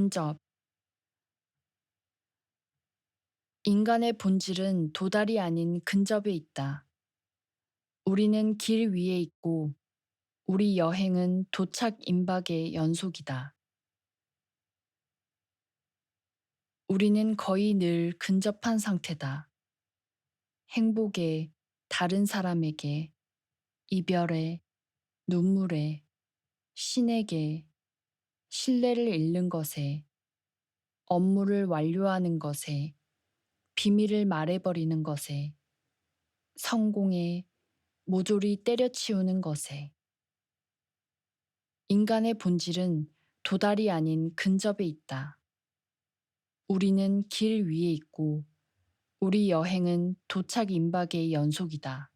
근접. 인간의 본질은 도달이 아닌 근접에 있다. 우리는 길 위에 있고 우리 여행은 도착 임박의 연속이다. 우리는 거의 늘 근접한 상태다. 행복에, 다른 사람에게, 이별에, 눈물에, 신에게, 신뢰를 잃는 것에, 업무를 완료하는 것에, 비밀을 말해버리는 것에, 성공에, 모조리 때려치우는 것에. 인간의 본질은 도달이 아닌 근접에 있다. 우리는 길 위에 있고 우리 여행은 도착 임박의 연속이다.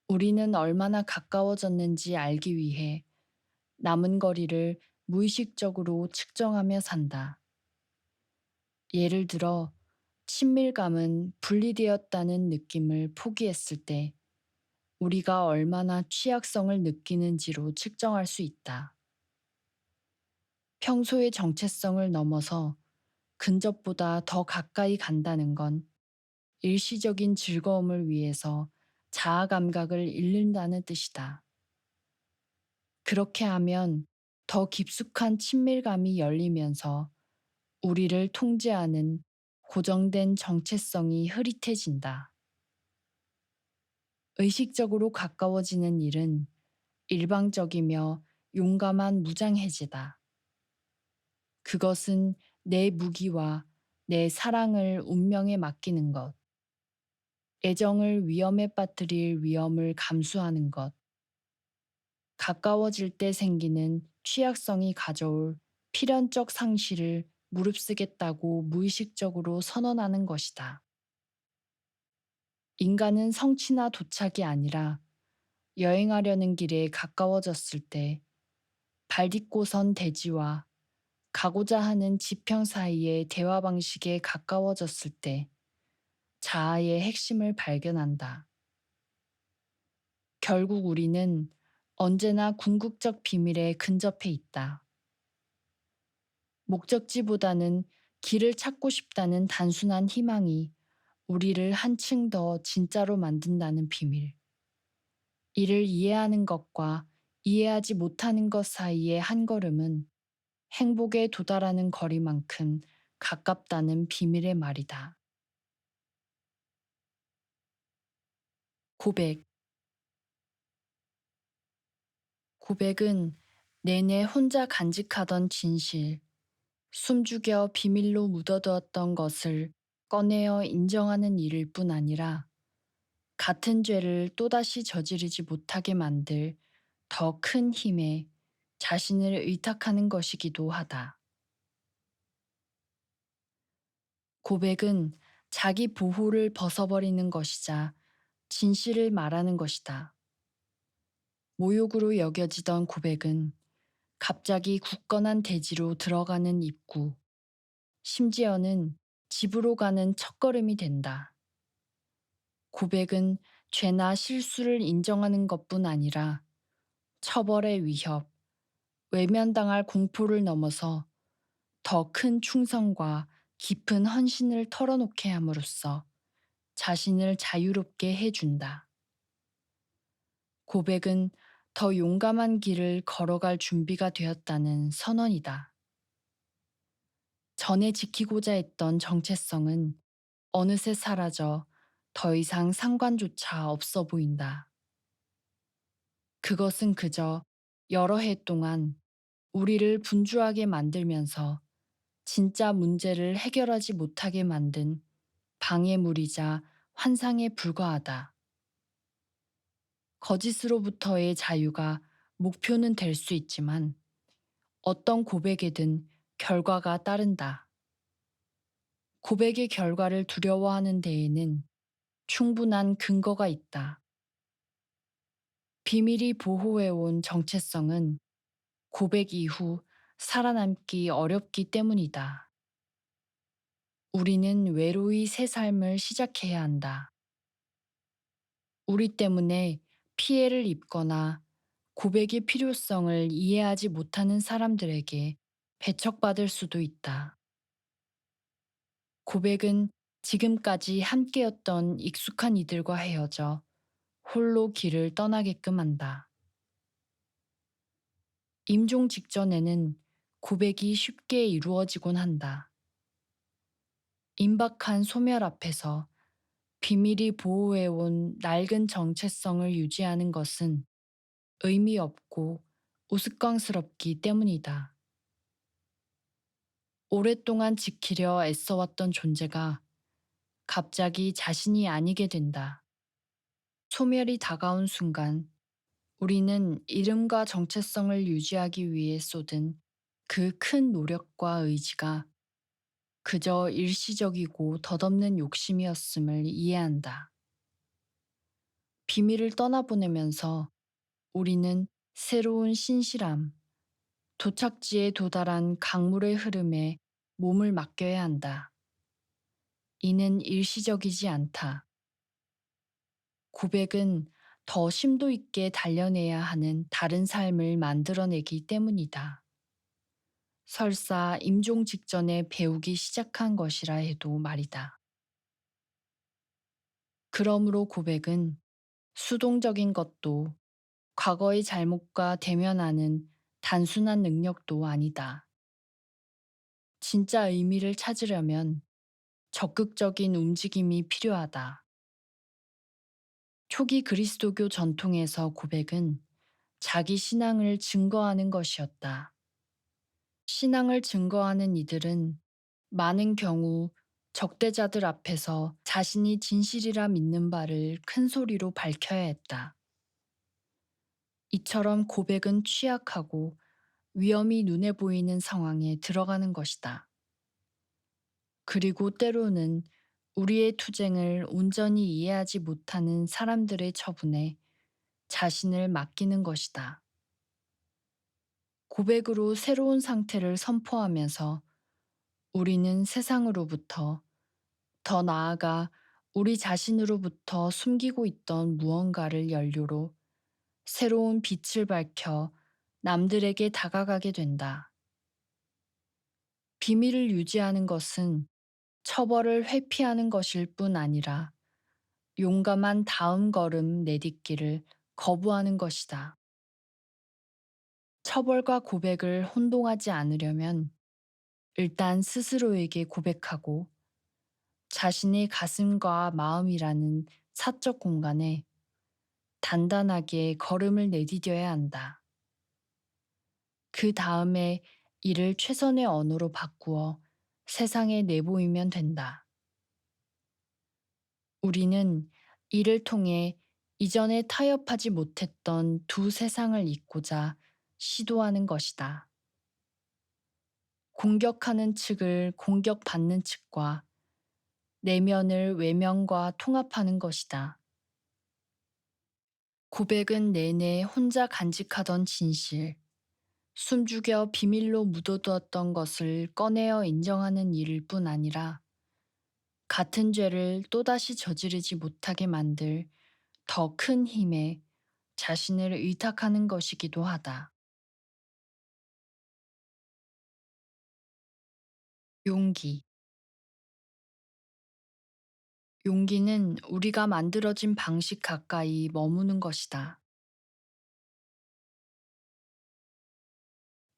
우리는 얼마나 가까워졌는지 알기 위해 남은 거리를 무의식적으로 측정하며 산다. 예를 들어, 친밀감은 분리되었다는 느낌을 포기했을 때 우리가 얼마나 취약성을 느끼는지로 측정할 수 있다. 평소의 정체성을 넘어서 근접보다 더 가까이 간다는 건 일시적인 즐거움을 위해서 자아 감각을 잃는다는 뜻이다. 그렇게 하면 더 깊숙한 친밀감이 열리면서 우리를 통제하는 고정된 정체성이 흐릿해진다. 의식적으로 가까워지는 일은 일방적이며 용감한 무장해제다. 그것은 내 무기와 내 사랑을 운명에 맡기는 것, 애정을 위험에 빠뜨릴 위험을 감수하는 것, 가까워질 때 생기는 취약성이 가져올 필연적 상실을 무릅쓰겠다고 무의식적으로 선언하는 것이다. 인간은 성취나 도착이 아니라 여행하려는 길에 가까워졌을 때 발딛고 선 대지와 가고자 하는 지평 사이의 대화 방식에 가까워졌을 때 자아의 핵심을 발견한다. 결국 우리는 언제나 궁극적 비밀에 근접해 있다. 목적지보다는 길을 찾고 싶다는 단순한 희망이 우리를 한층 더 진짜로 만든다는 비밀. 이를 이해하는 것과 이해하지 못하는 것 사이의 한 걸음은 행복에 도달하는 거리만큼 가깝다는 비밀의 말이다. 고백. 고백은 내내 혼자 간직하던 진실, 숨죽여 비밀로 묻어두었던 것을 꺼내어 인정하는 일일 뿐 아니라 같은 죄를 또다시 저지르지 못하게 만들 더 큰 힘에 자신을 의탁하는 것이기도 하다. 고백은 자기 보호를 벗어버리는 것이자 진실을 말하는 것이다. 모욕으로 여겨지던 고백은 갑자기 굳건한 대지로 들어가는 입구, 심지어는 집으로 가는 첫걸음이 된다. 고백은 죄나 실수를 인정하는 것뿐 아니라 처벌의 위협, 외면당할 공포를 넘어서 더 큰 충성과 깊은 헌신을 털어놓게 함으로써 자신을 자유롭게 해준다. 고백은 더 용감한 길을 걸어갈 준비가 되었다는 선언이다. 전에 지키고자 했던 정체성은 어느새 사라져 더 이상 상관조차 없어 보인다. 그것은 그저 여러 해 동안 우리를 분주하게 만들면서 진짜 문제를 해결하지 못하게 만든 방해물이자 환상에 불과하다. 거짓으로부터의 자유가 목표는 될 수 있지만 어떤 고백에든 결과가 따른다. 고백의 결과를 두려워하는 데에는 충분한 근거가 있다. 비밀이 보호해온 정체성은 고백 이후 살아남기 어렵기 때문이다. 우리는 외로이 새 삶을 시작해야 한다. 우리 때문에 피해를 입거나 고백의 필요성을 이해하지 못하는 사람들에게 배척받을 수도 있다. 고백은 지금까지 함께였던 익숙한 이들과 헤어져 홀로 길을 떠나게끔 한다. 임종 직전에는 고백이 쉽게 이루어지곤 한다. 임박한 소멸 앞에서 비밀이 보호해온 낡은 정체성을 유지하는 것은 의미 없고 우스꽝스럽기 때문이다. 오랫동안 지키려 애써왔던 존재가 갑자기 자신이 아니게 된다. 소멸이 다가온 순간 우리는 이름과 정체성을 유지하기 위해 쏟은 그 큰 노력과 의지가 그저 일시적이고 덧없는 욕심이었음을 이해한다. 비밀을 떠나보내면서 우리는 새로운 신실함, 도착지에 도달한 강물의 흐름에 몸을 맡겨야 한다. 이는 일시적이지 않다. 고백은 더 심도 있게 단련해야 하는 다른 삶을 만들어내기 때문이다. 설사 임종 직전에 배우기 시작한 것이라 해도 말이다. 그러므로 고백은 수동적인 것도 과거의 잘못과 대면하는 단순한 능력도 아니다. 진짜 의미를 찾으려면 적극적인 움직임이 필요하다. 초기 그리스도교 전통에서 고백은 자기 신앙을 증거하는 것이었다. 신앙을 증거하는 이들은 많은 경우 적대자들 앞에서 자신이 진실이라 믿는 바를 큰 소리로 밝혀야 했다. 이처럼 고백은 취약하고 위험이 눈에 보이는 상황에 들어가는 것이다. 그리고 때로는 우리의 투쟁을 온전히 이해하지 못하는 사람들의 처분에 자신을 맡기는 것이다. 고백으로 새로운 상태를 선포하면서 우리는 세상으로부터, 더 나아가 우리 자신으로부터 숨기고 있던 무언가를 연료로 새로운 빛을 밝혀 남들에게 다가가게 된다. 비밀을 유지하는 것은 처벌을 회피하는 것일 뿐 아니라 용감한 다음 걸음 내딛기를 거부하는 것이다. 처벌과 고백을 혼동하지 않으려면 일단 스스로에게 고백하고 자신의 가슴과 마음이라는 사적 공간에 단단하게 걸음을 내디뎌야 한다. 그 다음에 이를 최선의 언어로 바꾸어 세상에 내보이면 된다. 우리는 이를 통해 이전에 타협하지 못했던 두 세상을 잇고자 시도하는 것이다. 공격하는 측을 공격받는 측과 내면을 외면과 통합하는 것이다. 고백은 내내 혼자 간직하던 진실, 숨죽여 비밀로 묻어두었던 것을 꺼내어 인정하는 일일 뿐 아니라 같은 죄를 또다시 저지르지 못하게 만들 더 큰 힘에 자신을 의탁하는 것이기도 하다. 용기. 용기는 우리가 만들어진 방식 가까이 머무는 것이다.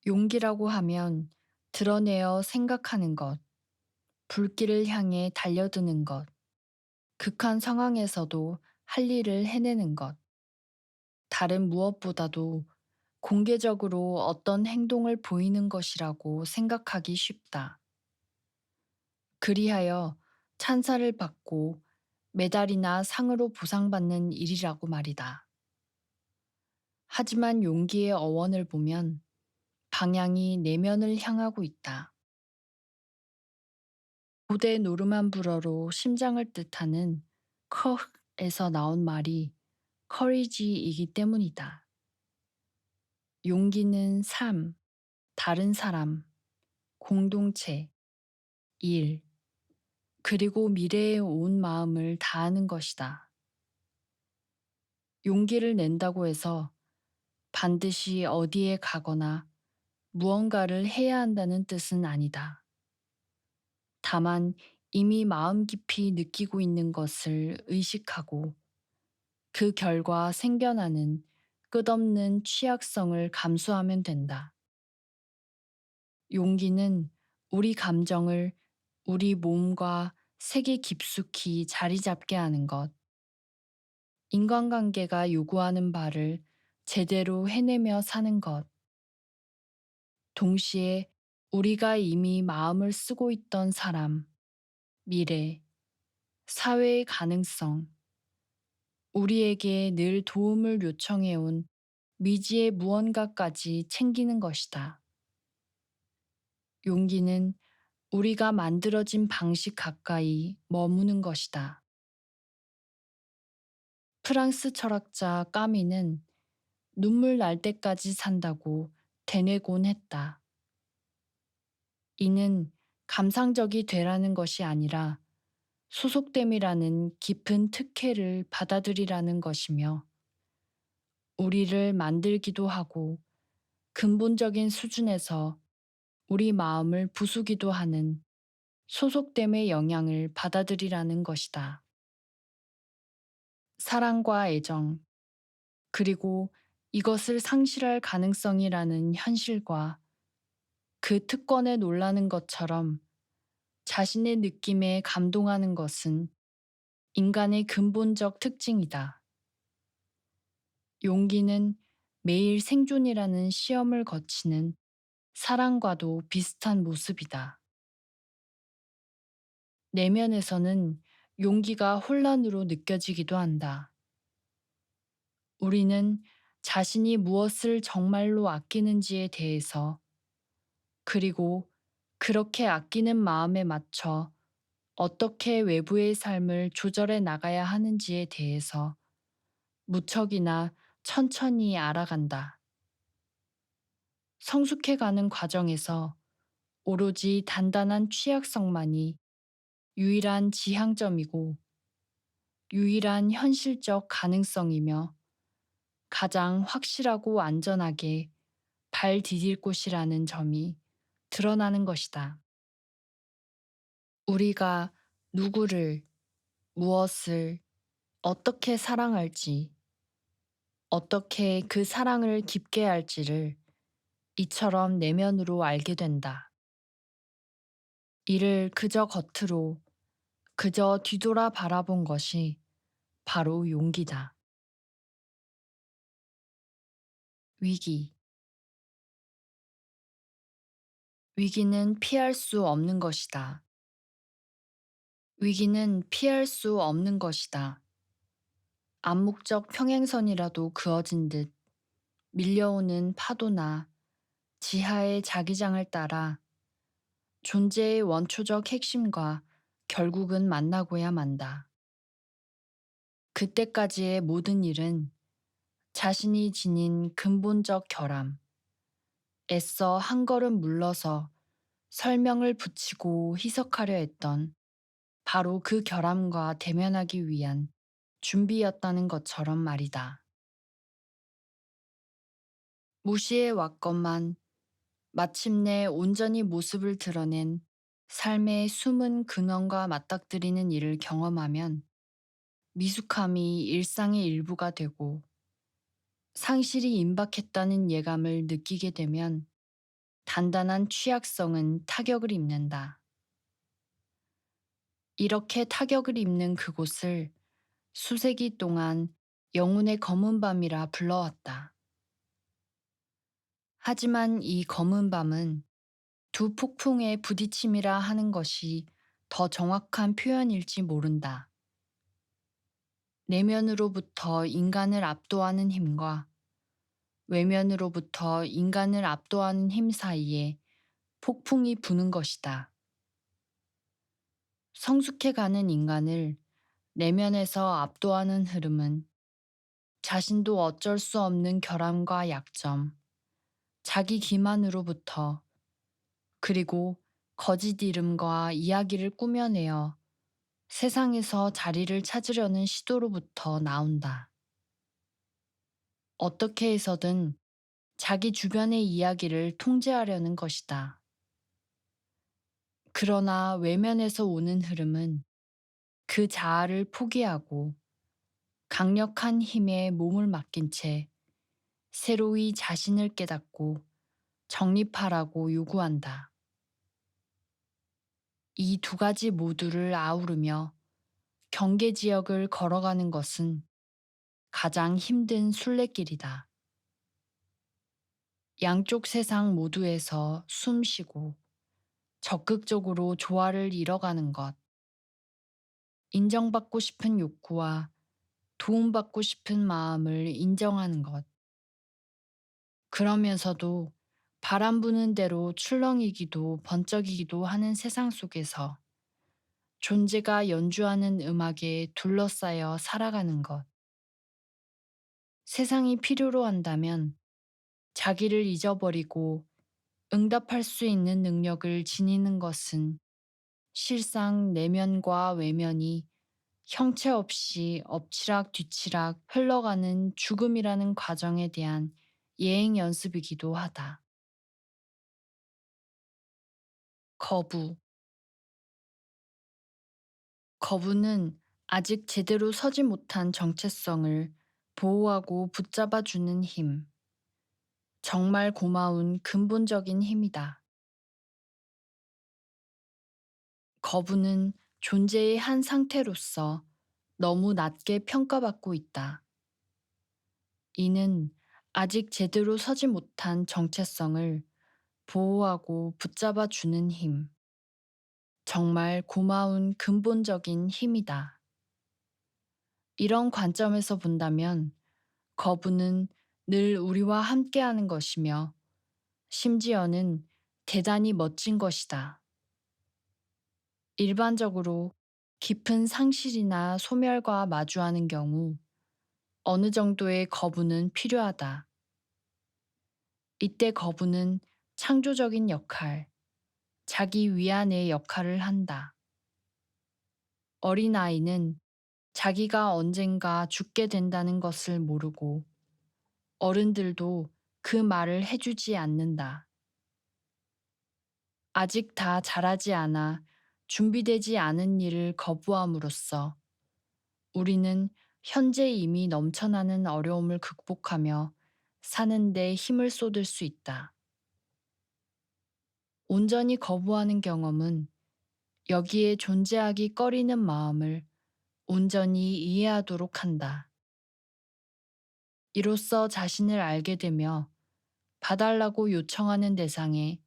용기라고 하면 드러내어 생각하는 것, 불길을 향해 달려드는 것, 극한 상황에서도 할 일을 해내는 것, 다른 무엇보다도 공개적으로 어떤 행동을 보이는 것이라고 생각하기 쉽다. 그리하여 찬사를 받고 메달이나 상으로 보상받는 일이라고 말이다. 하지만 용기의 어원을 보면 방향이 내면을 향하고 있다. 고대 노르만 불어로 심장을 뜻하는 커에서 나온 말이 커리지이기 때문이다. 용기는 삶, 다른 사람, 공동체, 일, 그리고 미래에 온 마음을 다하는 것이다. 용기를 낸다고 해서 반드시 어디에 가거나 무언가를 해야 한다는 뜻은 아니다. 다만 이미 마음 깊이 느끼고 있는 것을 의식하고 그 결과 생겨나는 끝없는 취약성을 감수하면 된다. 용기는 우리 감정을 우리 몸과 세계 깊숙이 자리 잡게 하는 것, 인간관계가 요구하는 바를 제대로 해내며 사는 것, 동시에 우리가 이미 마음을 쓰고 있던 사람, 미래, 사회의 가능성, 우리에게 늘 도움을 요청해온 미지의 무언가까지 챙기는 것이다. 용기는 우리가 만들어진 방식 가까이 머무는 것이다. 프랑스 철학자 까미는 눈물 날 때까지 산다고 되뇌곤 했다. 이는 감상적이 되라는 것이 아니라 소속됨이라는 깊은 특혜를 받아들이라는 것이며 우리를 만들기도 하고 근본적인 수준에서 우리 마음을 부수기도 하는 소속됨의 영향을 받아들이라는 것이다. 사랑과 애정, 그리고 이것을 상실할 가능성이라는 현실과 그 특권에 놀라는 것처럼 자신의 느낌에 감동하는 것은 인간의 근본적 특징이다. 용기는 매일 생존이라는 시험을 거치는 사랑과도 비슷한 모습이다. 내면에서는 용기가 혼란으로 느껴지기도 한다. 우리는 자신이 무엇을 정말로 아끼는지에 대해서, 그리고 그렇게 아끼는 마음에 맞춰 어떻게 외부의 삶을 조절해 나가야 하는지에 대해서 무척이나 천천히 알아간다. 성숙해가는 과정에서 오로지 단단한 취약성만이 유일한 지향점이고 유일한 현실적 가능성이며 가장 확실하고 안전하게 발 디딜 곳이라는 점이 드러나는 것이다. 우리가 누구를, 무엇을, 어떻게 사랑할지, 어떻게 그 사랑을 깊게 할지를 이처럼 내면으로 알게 된다. 이를 그저 겉으로, 그저 뒤돌아 바라본 것이 바로 용기다. 위기. 위기는 피할 수 없는 것이다. 위기는 피할 수 없는 것이다. 암묵적 평행선이라도 그어진 듯 밀려오는 파도나 지하의 자기장을 따라 존재의 원초적 핵심과 결국은 만나고야 만다. 그때까지의 모든 일은 자신이 지닌 근본적 결함, 애써 한 걸음 물러서 설명을 붙이고 희석하려 했던 바로 그 결함과 대면하기 위한 준비였다는 것처럼 말이다. 무시해 왔건만 마침내 온전히 모습을 드러낸 삶의 숨은 근원과 맞닥뜨리는 일을 경험하면 미숙함이 일상의 일부가 되고 상실이 임박했다는 예감을 느끼게 되면 단단한 취약성은 타격을 입는다. 이렇게 타격을 입는 그곳을 수세기 동안 영혼의 검은 밤이라 불러왔다. 하지만 이 검은 밤은 두 폭풍의 부딪힘이라 하는 것이 더 정확한 표현일지 모른다. 내면으로부터 인간을 압도하는 힘과 외면으로부터 인간을 압도하는 힘 사이에 폭풍이 부는 것이다. 성숙해가는 인간을 내면에서 압도하는 흐름은 자신도 어쩔 수 없는 결함과 약점, 자기 기만으로부터 그리고 거짓 이름과 이야기를 꾸며내어 세상에서 자리를 찾으려는 시도로부터 나온다. 어떻게 해서든 자기 주변의 이야기를 통제하려는 것이다. 그러나 외면에서 오는 흐름은 그 자아를 포기하고 강력한 힘에 몸을 맡긴 채 새로이 자신을 깨닫고 정립하라고 요구한다. 이 두 가지 모두를 아우르며 경계 지역을 걸어가는 것은 가장 힘든 순례길이다. 양쪽 세상 모두에서 숨 쉬고 적극적으로 조화를 이뤄가는 것, 인정받고 싶은 욕구와 도움받고 싶은 마음을 인정하는 것, 그러면서도 바람 부는 대로 출렁이기도 번쩍이기도 하는 세상 속에서 존재가 연주하는 음악에 둘러싸여 살아가는 것. 세상이 필요로 한다면 자기를 잊어버리고 응답할 수 있는 능력을 지니는 것은 실상 내면과 외면이 형체 없이 엎치락 뒤치락 흘러가는 죽음이라는 과정에 대한 예행 연습이기도 하다. 거부. 거부는 아직 제대로 서지 못한 정체성을 보호하고 붙잡아주는 힘. 정말 고마운 근본적인 힘이다. 거부는 존재의 한 상태로서 너무 낮게 평가받고 있다. 이는 아직 제대로 서지 못한 정체성을 보호하고 붙잡아 주는 힘. 정말 고마운 근본적인 힘이다. 이런 관점에서 본다면 거부는 늘 우리와 함께하는 것이며 심지어는 대단히 멋진 것이다. 일반적으로 깊은 상실이나 소멸과 마주하는 경우 어느 정도의 거부는 필요하다. 이때 거부는 창조적인 역할, 자기 위안의 역할을 한다. 어린아이는 자기가 언젠가 죽게 된다는 것을 모르고 어른들도 그 말을 해주지 않는다. 아직 다 자라지 않아 준비되지 않은 일을 거부함으로써 우리는 현재 이미 넘쳐나는 어려움을 극복하며 사는 데 힘을 쏟을 수 있다. 온전히 거부하는 경험은 여기에 존재하기 꺼리는 마음을 온전히 이해하도록 한다. 이로써 자신을 알게 되며 봐달라고 요청하는 대상에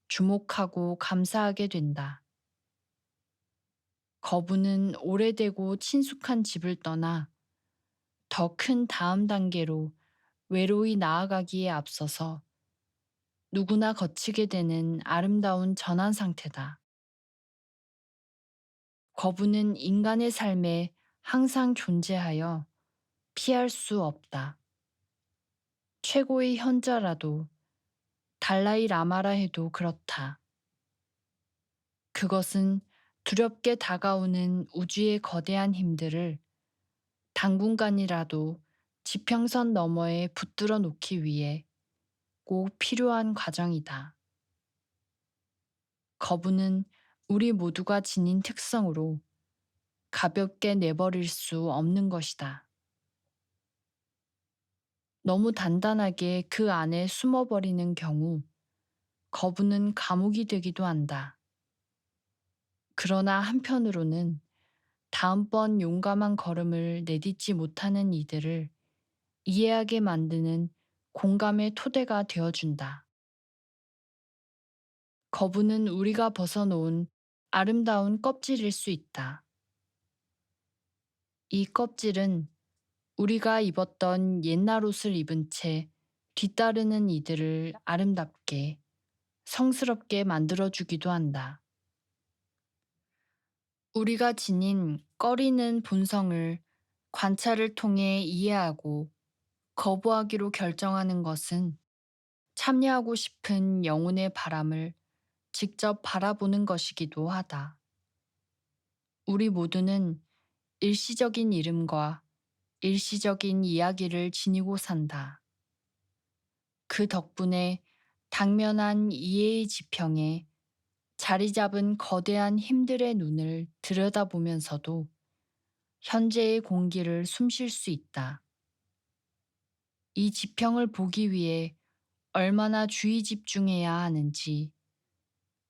주목하고 감사하게 된다. 거부는 오래되고 친숙한 집을 떠나 더 큰 다음 단계로 외로이 나아가기에 앞서서 누구나 거치게 되는 아름다운 전환 상태다. 거부는 인간의 삶에 항상 존재하여 피할 수 없다. 최고의 현자라도 달라이 라마라 해도 그렇다. 그것은 두렵게 다가오는 우주의 거대한 힘들을 당분간이라도 지평선 너머에 붙들어 놓기 위해 꼭 필요한 과정이다. 거부는 우리 모두가 지닌 특성으로 가볍게 내버릴 수 없는 것이다. 너무 단단하게 그 안에 숨어버리는 경우 거부는 감옥이 되기도 한다. 그러나 한편으로는 다음번 용감한 걸음을 내딛지 못하는 이들을 이해하게 만드는 공감의 토대가 되어준다. 거부는 우리가 벗어놓은 아름다운 껍질일 수 있다. 이 껍질은 우리가 입었던 옛날 옷을 입은 채 뒤따르는 이들을 아름답게, 성스럽게 만들어주기도 한다. 우리가 지닌 꺼리는 본성을 관찰을 통해 이해하고 거부하기로 결정하는 것은 참여하고 싶은 영혼의 바람을 직접 바라보는 것이기도 하다. 우리 모두는 일시적인 이름과 일시적인 이야기를 지니고 산다. 그 덕분에 당면한 이해의 지평에 자리 잡은 거대한 힘들의 눈을 들여다보면서도 현재의 공기를 숨쉴 수 있다. 이 지평을 보기 위해 얼마나 주의 집중해야 하는지,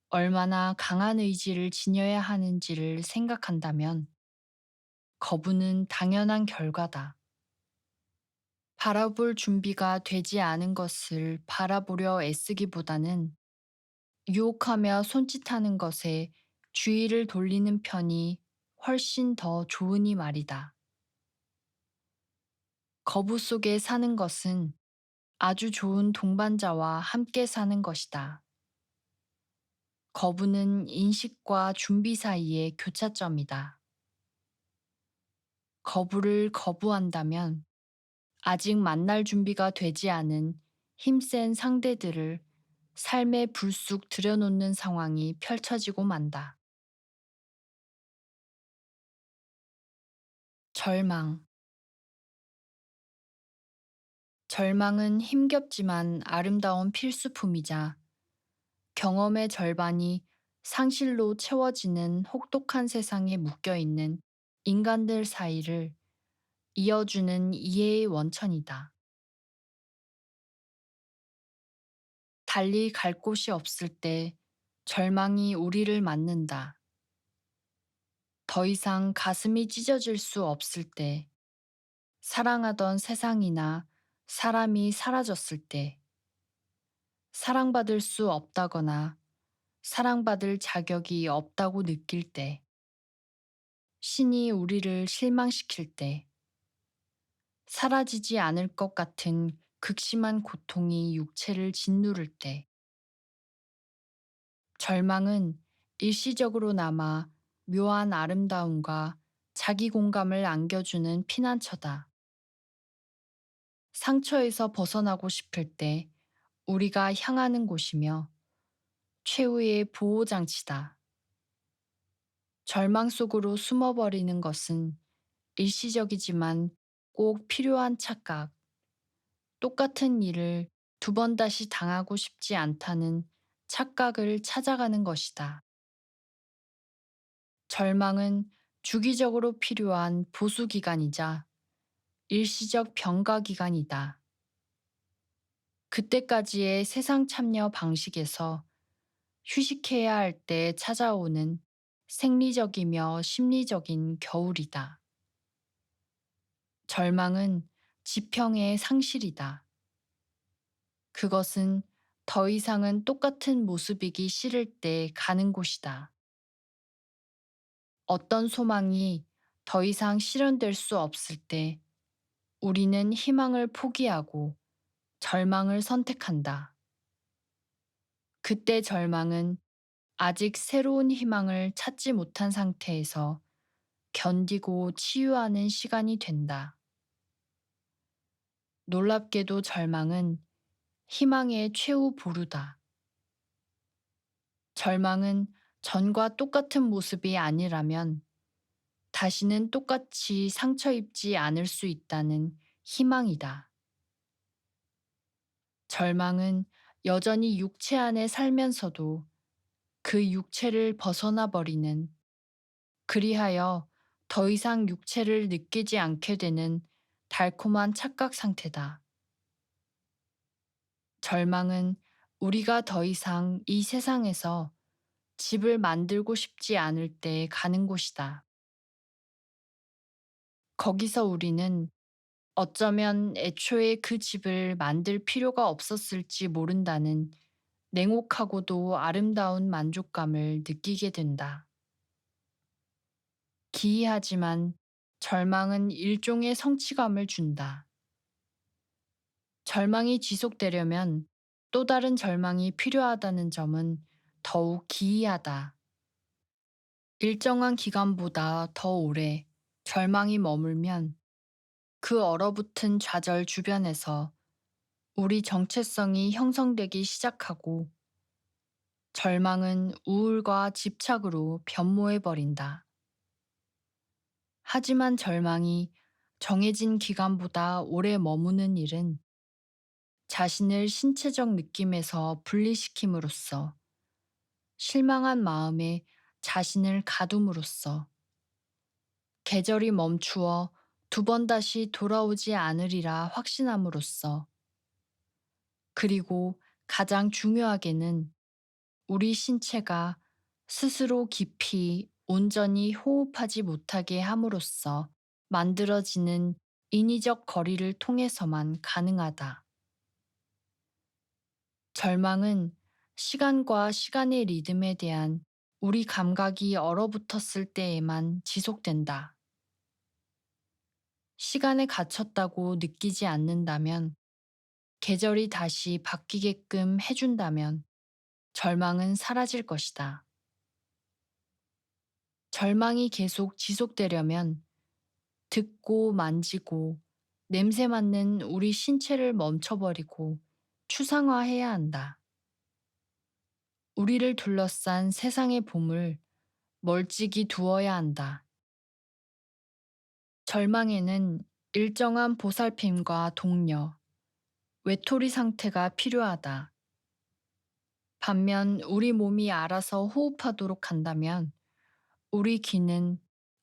얼마나 강한 의지를 지녀야 하는지를 생각한다면 거부는 당연한 결과다. 바라볼 준비가 되지 않은 것을 바라보려 애쓰기보다는 유혹하며 손짓하는 것에 주의를 돌리는 편이 훨씬 더 좋으니 말이다. 거부 속에 사는 것은 아주 좋은 동반자와 함께 사는 것이다. 거부는 인식과 준비 사이의 교차점이다. 거부를 거부한다면 아직 만날 준비가 되지 않은 힘센 상대들을 삶의 불쑥 들여놓는 상황이 펼쳐지고 만다. 절망. 절망은 힘겹지만 아름다운 필수품이자 경험의 절반이 상실로 채워지는 혹독한 세상에 묶여 있는 인간들 사이를 이어주는 이해의 원천이다. 달리 갈 곳이 없을 때 절망이 우리를 맞는다. 더 이상 가슴이 찢어질 수 없을 때, 사랑하던 세상이나 사람이 사라졌을 때, 사랑받을 수 없다거나 사랑받을 자격이 없다고 느낄 때, 신이 우리를 실망시킬 때, 사라지지 않을 것 같은 극심한 고통이 육체를 짓누를 때, 절망은 일시적으로나마 묘한 아름다움과 자기 공감을 안겨주는 피난처다. 상처에서 벗어나고 싶을 때 우리가 향하는 곳이며 최후의 보호장치다. 절망 속으로 숨어버리는 것은 일시적이지만 꼭 필요한 착각, 똑같은 일을 두 번 다시 당하고 싶지 않다는 착각을 찾아가는 것이다. 절망은 주기적으로 필요한 보수 기간이자 일시적 병가 기간이다. 그때까지의 세상 참여 방식에서 휴식해야 할 때 찾아오는 생리적이며 심리적인 겨울이다. 절망은 지평의 상실이다. 그것은 더 이상은 똑같은 모습이기 싫을 때 가는 곳이다. 어떤 소망이 더 이상 실현될 수 없을 때 우리는 희망을 포기하고 절망을 선택한다. 그때 절망은 아직 새로운 희망을 찾지 못한 상태에서 견디고 치유하는 시간이 된다. 놀랍게도 절망은 희망의 최후 보루다. 절망은 전과 똑같은 모습이 아니라면 다시는 똑같이 상처 입지 않을 수 있다는 희망이다. 절망은 여전히 육체 안에 살면서도 그 육체를 벗어나 버리는, 그리하여 더 이상 육체를 느끼지 않게 되는 달콤한 착각 상태다. 절망은 우리가 더 이상 이 세상에서 집을 만들고 싶지 않을 때 가는 곳이다. 거기서 우리는 어쩌면 애초에 그 집을 만들 필요가 없었을지 모른다는 냉혹하고도 아름다운 만족감을 느끼게 된다. 기이하지만 절망은 일종의 성취감을 준다. 절망이 지속되려면 또 다른 절망이 필요하다는 점은 더욱 기이하다. 일정한 기간보다 더 오래 절망이 머물면 그 얼어붙은 좌절 주변에서 우리 정체성이 형성되기 시작하고 절망은 우울과 집착으로 변모해버린다. 하지만 절망이 정해진 기간보다 오래 머무는 일은 자신을 신체적 느낌에서 분리시킴으로써, 실망한 마음에 자신을 가둠으로써, 계절이 멈추어 두 번 다시 돌아오지 않으리라 확신함으로써, 그리고 가장 중요하게는 우리 신체가 스스로 깊이 온전히 호흡하지 못하게 함으로써 만들어지는 인위적 거리를 통해서만 가능하다. 절망은 시간과 시간의 리듬에 대한 우리 감각이 얼어붙었을 때에만 지속된다. 시간에 갇혔다고 느끼지 않는다면, 계절이 다시 바뀌게끔 해준다면 절망은 사라질 것이다. 절망이 계속 지속되려면 듣고 만지고 냄새 맡는 우리 신체를 멈춰버리고 추상화해야 한다. 우리를 둘러싼 세상의 봄을 멀찍이 두어야 한다. 절망에는 일정한 보살핌과 독려, 외톨이 상태가 필요하다. 반면 우리 몸이 알아서 호흡하도록 한다면 우리 귀는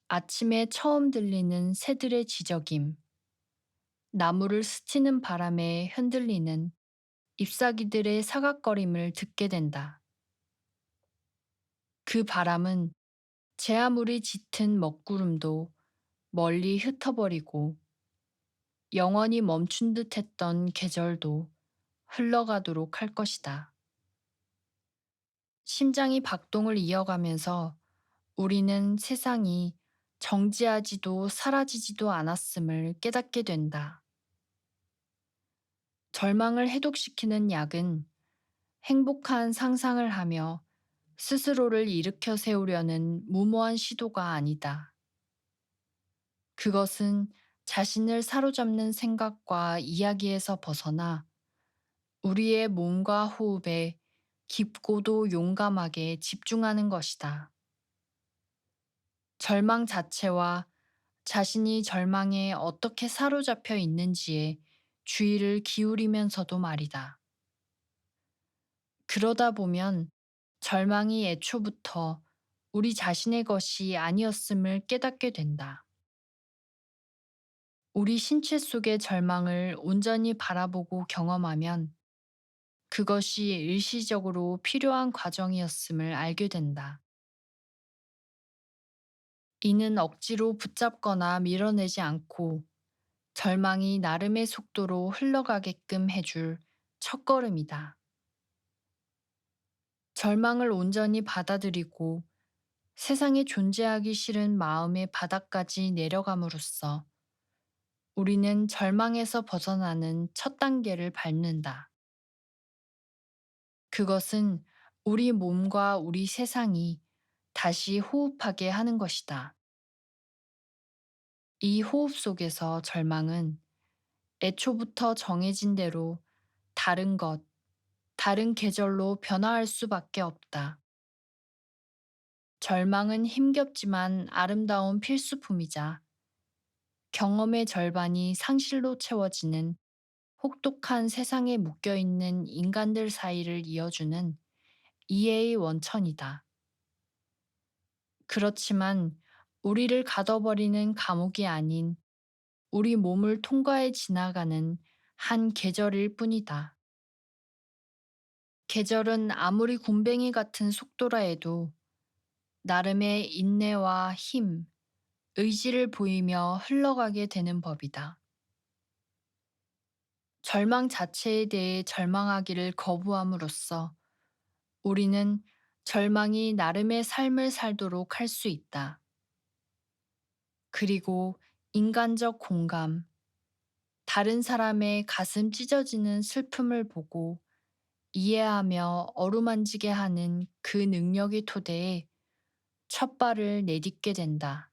아침에 처음 들리는 새들의 지저김, 나무를 스치는 바람에 흔들리는 잎사귀들의 사각거림을 듣게 된다. 그 바람은 제 아무리 짙은 먹구름도 멀리 흩어버리고 영원히 멈춘 듯 했던 계절도 흘러가도록 할 것이다. 심장이 박동을 이어가면서 우리는 세상이 정지하지도 사라지지도 않았음을 깨닫게 된다. 절망을 해독시키는 약은 행복한 상상을 하며 스스로를 일으켜 세우려는 무모한 시도가 아니다. 그것은 자신을 사로잡는 생각과 이야기에서 벗어나 우리의 몸과 호흡에 깊고도 용감하게 집중하는 것이다. 절망 자체와 자신이 절망에 어떻게 사로잡혀 있는지에 주의를 기울이면서도 말이다. 그러다 보면 절망이 애초부터 우리 자신의 것이 아니었음을 깨닫게 된다. 우리 신체 속의 절망을 온전히 바라보고 경험하면 그것이 일시적으로 필요한 과정이었음을 알게 된다. 이는 억지로 붙잡거나 밀어내지 않고 절망이 나름의 속도로 흘러가게끔 해줄 첫걸음이다. 절망을 온전히 받아들이고 세상에 존재하기 싫은 마음의 바닥까지 내려감으로써 우리는 절망에서 벗어나는 첫 단계를 밟는다. 그것은 우리 몸과 우리 세상이 다시 호흡하게 하는 것이다. 이 호흡 속에서 절망은 애초부터 정해진 대로 다른 것, 다른 계절로 변화할 수밖에 없다. 절망은 힘겹지만 아름다운 필수품이자 경험의 절반이 상실로 채워지는 혹독한 세상에 묶여있는 인간들 사이를 이어주는 이해의 원천이다. 그렇지만 우리를 가둬버리는 감옥이 아닌 우리 몸을 통과해 지나가는 한 계절일 뿐이다. 계절은 아무리 굼벵이 같은 속도라 해도 나름의 인내와 힘, 의지를 보이며 흘러가게 되는 법이다. 절망 자체에 대해 절망하기를 거부함으로써 우리는 절망이 나름의 삶을 살도록 할 수 있다. 그리고 인간적 공감, 다른 사람의 가슴 찢어지는 슬픔을 보고 이해하며 어루만지게 하는 그 능력의 토대에 첫 발을 내딛게 된다.